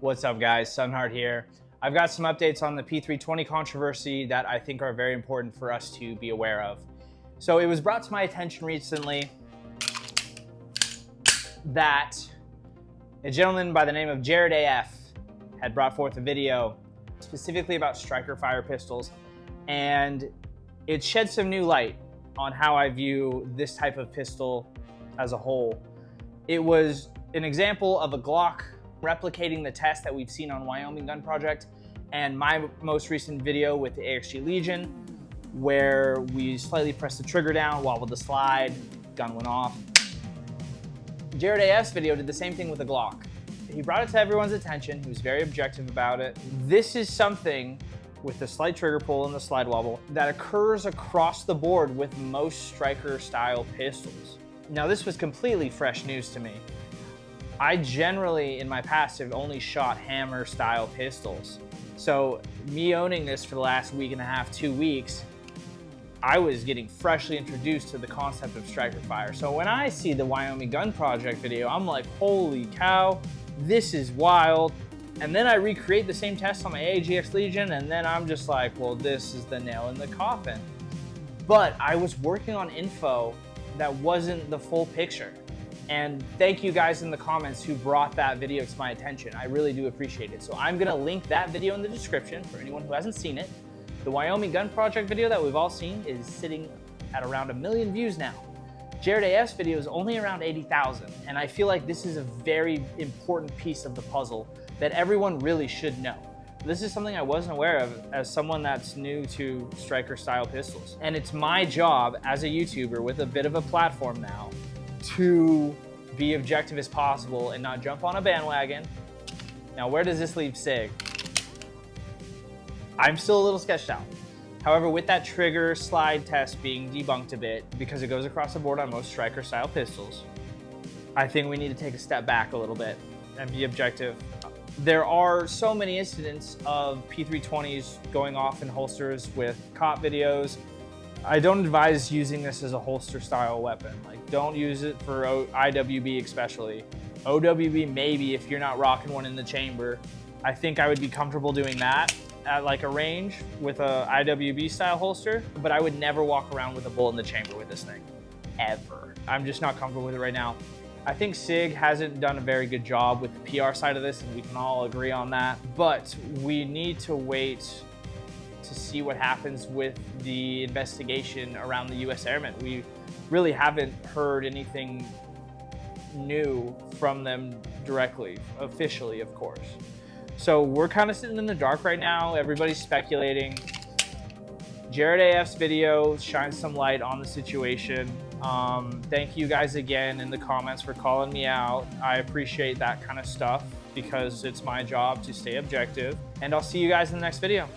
What's up guys, Sunheart here. I've got some updates on the P320 controversy that I think are very important for us to be aware of. So it was brought to my attention recently that a gentleman by the name of Jared AF had brought forth a video specifically about striker fire pistols, and it shed some new light on how I view this type of pistol as a whole. It was an example of a Glock replicating the test that we've seen on Wyoming Gun Project and my most recent video with the AXG Legion, where we slightly pressed the trigger down while with the slide, gun went off. Jared AF's video did the same thing with the Glock. He brought it to everyone's attention. He was very objective about it. This is something with the slight trigger pull and the slide wobble that occurs across the board with most striker style pistols. Now this was completely fresh news to me. I generally, in my past, have only shot hammer style pistols. So me owning this for the last week and a half, 2 weeks, I was getting freshly introduced to the concept of striker fire. So when I see the Wyoming Gun Project video, I'm like, holy cow, this is wild. And then I recreate the same test on my AXG Legion, and then I'm just like, well, this is the nail in the coffin. But I was working on info that wasn't the full picture. And thank you guys in the comments who brought that video to my attention. I really do appreciate it. So I'm gonna link that video in the description for anyone who hasn't seen it. The Wyoming Gun Project video that we've all seen is sitting at around 1 million views now. Jared AF's video is only around 80,000. And I feel like this is a very important piece of the puzzle that everyone really should know. This is something I wasn't aware of as someone that's new to striker style pistols. And it's my job as a YouTuber with a bit of a platform now to be objective as possible and not jump on a bandwagon. Now, where does this leave SIG? I'm still a little sketched out. However, with that trigger slide test being debunked a bit because it goes across the board on most striker style pistols, I think we need to take a step back a little bit and be objective. There are so many incidents of P320s going off in holsters with cop videos. I don't advise using this as a holster style weapon. Like, don't use it for IWB especially. OWB maybe if you're not rocking one in the chamber. I think I would be comfortable doing that at like a range with a IWB style holster, but I would never walk around with a bullet in the chamber with this thing, ever. I'm just not comfortable with it right now. I think SIG hasn't done a very good job with the PR side of this, and we can all agree on that, but we need to wait to see what happens with the investigation around the U.S. Airmen. We really haven't heard anything new from them directly, officially, of course. So we're kind of sitting in the dark right now. Everybody's speculating. Jared AF's video shines some light on the situation. Thank you guys again in the comments for calling me out. I appreciate that kind of stuff because it's my job to stay objective. And I'll see you guys in the next video.